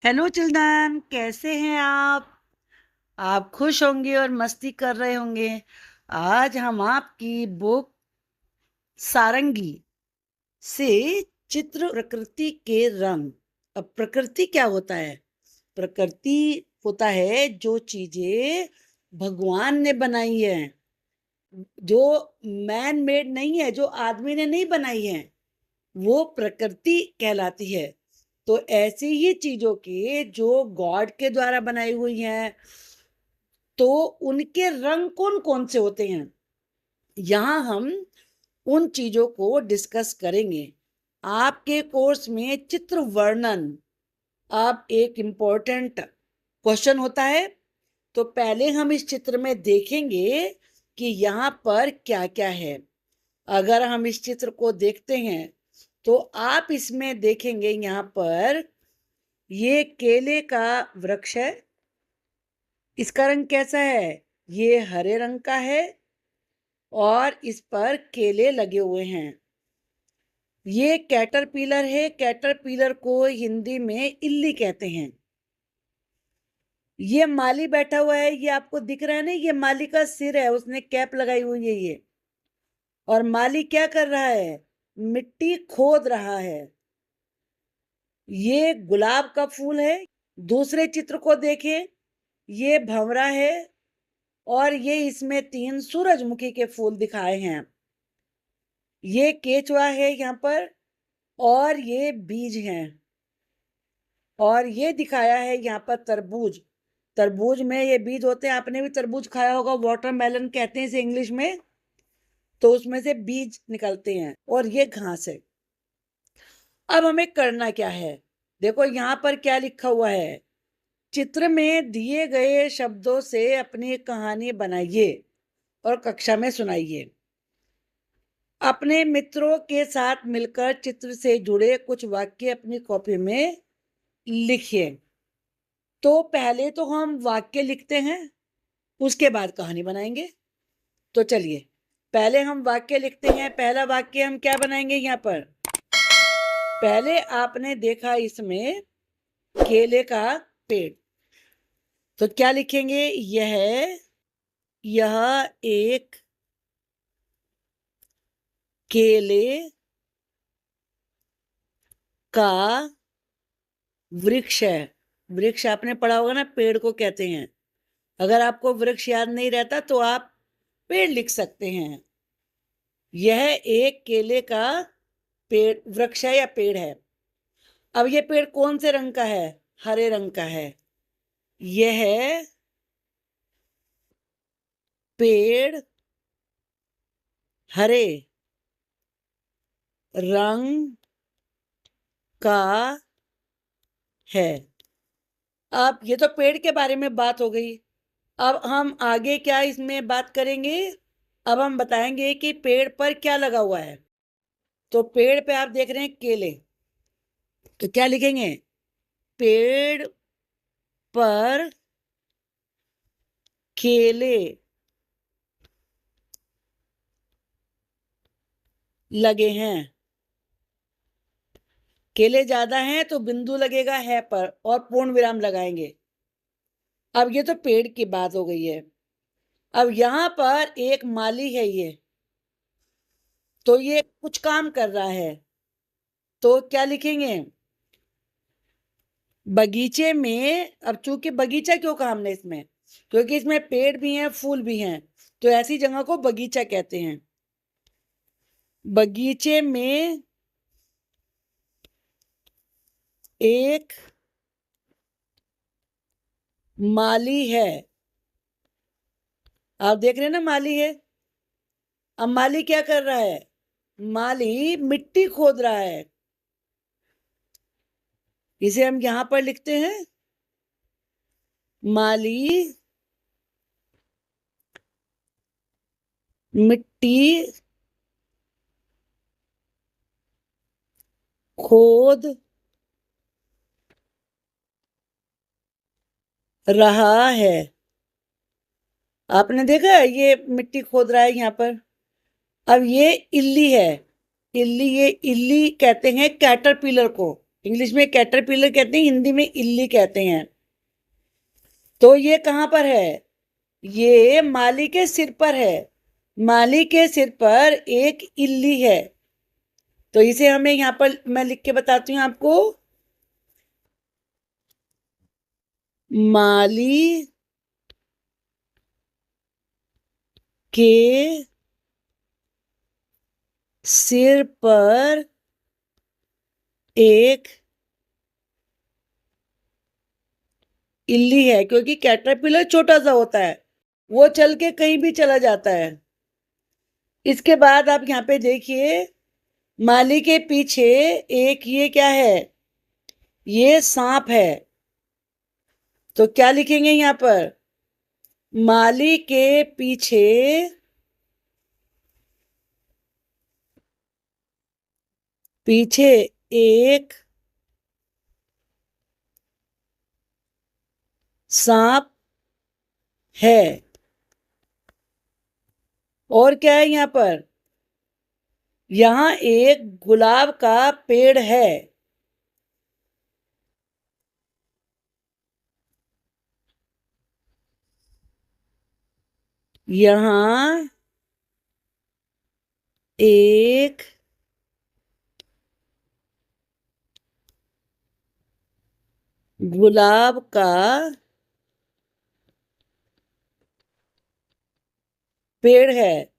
Hello children, कैसे हैं आप खुश होंगे और मस्ती कर रहे होंगे। आज हम आपकी बुक सारंगी से चित्र प्रकृति के रंग। अब प्रकृति क्या होता है? प्रकृति होता है जो चीजें भगवान ने बनाई है, जो मैन मेड नहीं है, जो आदमी ने नहीं बनाई है, वो प्रकृति कहलाती है। तो ऐसी ही चीजों के जो गॉड के द्वारा बनाई हुई हैं, तो उनके रंग कौन कौन से होते हैं, यहाँ हम उन चीजों को डिस्कस करेंगे। आपके कोर्स में चित्र वर्णन अब एक इम्पोर्टेंट क्वेश्चन होता है। तो पहले हम इस चित्र में देखेंगे कि यहाँ पर क्या क्या है। अगर हम इस चित्र को देखते हैं तो आप इसमें देखेंगे, यहाँ पर ये केले का वृक्ष है। इसका रंग कैसा है? ये हरे रंग का है और इस पर केले लगे हुए हैं। ये कैटरपिलर है। कैटरपिलर को हिंदी में इल्ली कहते हैं। ये माली बैठा हुआ है, ये आपको दिख रहा है ना, ये माली का सिर है, उसने कैप लगाई हुई है ये। और माली क्या कर रहा है? मिट्टी खोद रहा है। ये गुलाब का फूल है। दूसरे चित्र को देखें, ये भंवरा है और ये इसमें 3 सूरजमुखी के फूल दिखाए हैं। ये केचुआ है यहाँ पर और ये बीज हैं। और ये दिखाया है यहाँ पर तरबूज। तरबूज में ये बीज होते हैं। आपने भी तरबूज खाया होगा, वाटरमेलन कहते हैं इसे इंग्लिश में। तो उसमें से बीज निकलते हैं और ये घास है। अब हमें करना क्या है? देखो यहाँ पर क्या लिखा हुआ है। चित्र में दिए गए शब्दों से अपनी कहानी बनाइए और कक्षा में सुनाइए। अपने मित्रों के साथ मिलकर चित्र से जुड़े कुछ वाक्य अपनी कॉपी में लिखिए। तो पहले तो हम वाक्य लिखते हैं, उसके बाद कहानी बनाएंगे। तो चलिए पहले हम वाक्य लिखते हैं। पहला वाक्य हम क्या बनाएंगे? यहाँ पर पहले आपने देखा इसमें केले का पेड़, तो क्या लिखेंगे? यह एक केले का वृक्ष है। वृक्ष आपने पढ़ा होगा ना, पेड़ को कहते हैं। अगर आपको वृक्ष याद नहीं रहता तो आप पेड़ लिख सकते हैं। यह एक केले का पेड़ वृक्ष है या पेड़ है। अब ये पेड़ कौन से रंग का है? हरे रंग का है। यह पेड़ हरे रंग का है। अब ये तो पेड़ के बारे में बात हो गई। अब हम आगे क्या इसमें बात करेंगे? अब हम बताएंगे कि पेड़ पर क्या लगा हुआ है। तो पेड़ पे आप देख रहे हैं केले, तो क्या लिखेंगे? पेड़ पर केले लगे हैं। केले ज्यादा हैं तो बिंदु लगेगा है पर और पूर्ण विराम लगाएंगे। अब ये तो पेड़ की बात हो गई है। अब यहाँ पर एक माली है ये, तो ये कुछ काम कर रहा है। तो क्या लिखेंगे? बगीचे में। अब चूंकि बगीचा क्यों कहा हमने इसमें? क्योंकि इसमें पेड़ भी हैं, फूल भी हैं, तो ऐसी जगह को बगीचा कहते हैं। बगीचे में एक माली है। आप देख रहे हैं ना, माली है। अब माली क्या कर रहा है? माली मिट्टी खोद रहा है। इसे हम यहां पर लिखते हैं, माली मिट्टी खोद रहा है। आपने देखा है ये मिट्टी खोद रहा है यहाँ पर। अब ये इल्ली है। इल्ली, ये इल्ली कहते हैं कैटरपिलर को। इंग्लिश में कैटरपिलर कहते हैं, हिंदी में इल्ली कहते हैं। तो ये कहाँ पर है? ये माली के सिर पर है। माली के सिर पर एक इल्ली है। तो इसे हमें यहाँ पर मैं लिख के बताती हूँ आपको। माली के सिर पर एक इल्ली है, क्योंकि कैटरपिलर छोटा सा होता है, वो चल के कहीं भी चला जाता है। इसके बाद आप यहाँ पे देखिए, माली के पीछे एक ये क्या है? ये सांप है। तो क्या लिखेंगे यहाँ पर? माली के पीछे एक सांप है। और क्या है यहाँ पर? यहाँ एक गुलाब का पेड़ है। यहाँ एक गुलाब का पेड़ है।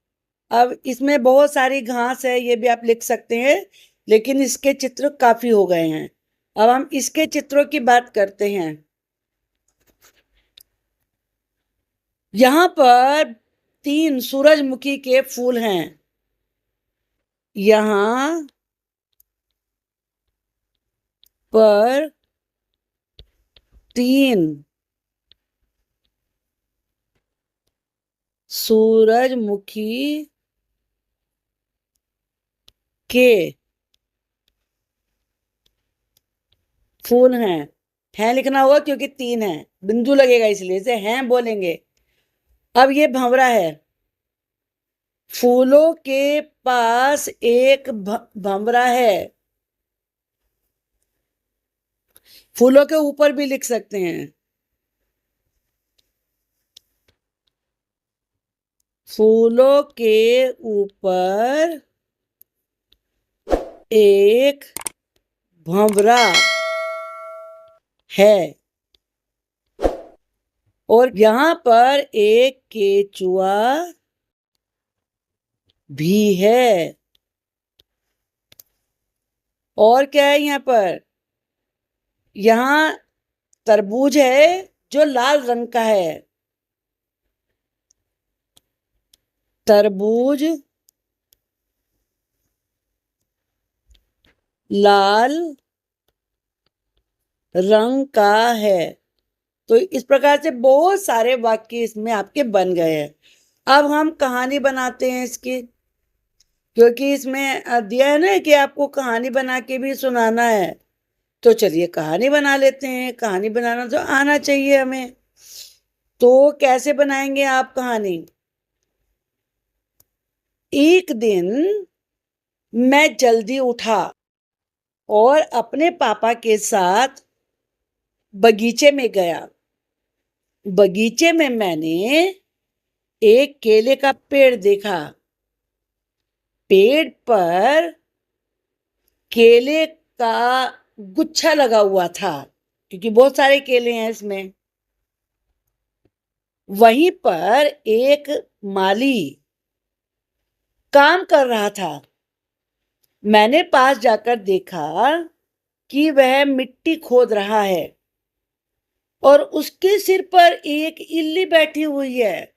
अब इसमें बहुत सारी घास है, ये भी आप लिख सकते हैं, लेकिन इसके चित्र काफी हो गए हैं। अब हम इसके चित्रों की बात करते हैं। यहाँ पर 3 सूरजमुखी के फूल हैं। यहाँ पर 3 सूरजमुखी के फूल हैं लिखना होगा क्योंकि 3 है, बिंदु लगेगा इसलिए इसे हैं बोलेंगे। अब ये भंवरा है। फूलों के पास एक भंवरा है। फूलों के ऊपर भी लिख सकते हैं। फूलों के ऊपर एक भंवरा है। और यहाँ पर एक केचुआ भी है। और क्या है यहाँ पर? यहाँ तरबूज है जो लाल रंग का है। तरबूज लाल रंग का है। तो इस प्रकार से बहुत सारे वाक्य इसमें आपके बन गए हैं। अब हम कहानी बनाते हैं इसकी, क्योंकि इसमें दिया है ना कि आपको कहानी बना के भी सुनाना है। तो चलिए कहानी बना लेते हैं। कहानी बनाना तो आना चाहिए हमें। तो कैसे बनाएंगे आप कहानी? एक दिन मैं जल्दी उठा और अपने पापा के साथ बगीचे में गया। बगीचे में मैंने एक केले का पेड़ देखा। पेड़ पर केले का गुच्छा लगा हुआ था, क्योंकि बहुत सारे केले हैं इसमें। वहीं पर एक माली काम कर रहा था। मैंने पास जाकर देखा कि वह मिट्टी खोद रहा है और उसके सिर पर एक इल्ली बैठी हुई है।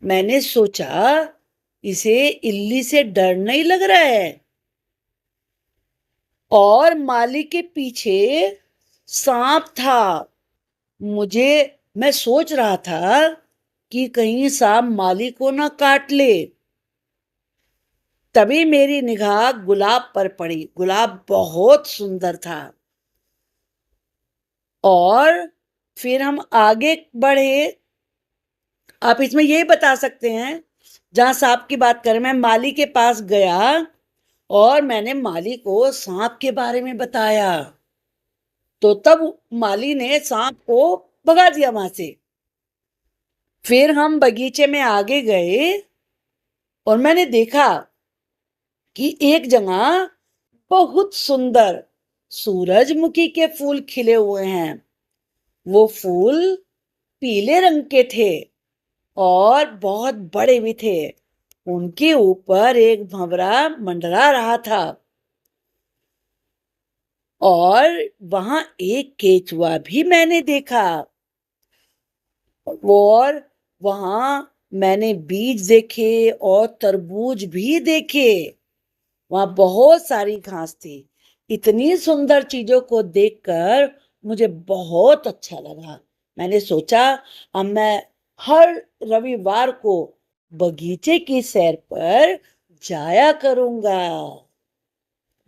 मैंने सोचा इसे इल्ली से डर नहीं लग रहा है। और माली के पीछे सांप था। मैं सोच रहा था कि कहीं सांप माली को ना काट ले। तभी मेरी निगाह गुलाब पर पड़ी। गुलाब बहुत सुंदर था। और फिर हम आगे बढ़े। आप इसमें ये बता सकते हैं, जहां सांप की बात करें, मैं माली के पास गया और मैंने माली को सांप के बारे में बताया, तो तब माली ने सांप को भगा दिया वहां से। फिर हम बगीचे में आगे गए और मैंने देखा कि एक जगह बहुत सुंदर सूरजमुखी के फूल खिले हुए हैं। वो फूल पीले रंग के थे और बहुत बड़े भी थे। उनके ऊपर एक भंवरा मंडरा रहा था और वहां एक केचुआ भी मैंने देखा। और वहां मैंने बीज देखे और तरबूज भी देखे। वहां बहुत सारी घास थी। इतनी सुंदर चीजों को देखकर मुझे बहुत अच्छा लगा। मैंने सोचा अब मैं हर रविवार को बगीचे की सैर पर जाया करूंगा।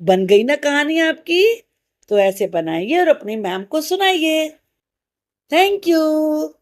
बन गई ना कहानी आपकी? तो ऐसे बनाइए और अपनी मैम को सुनाइए। Thank you.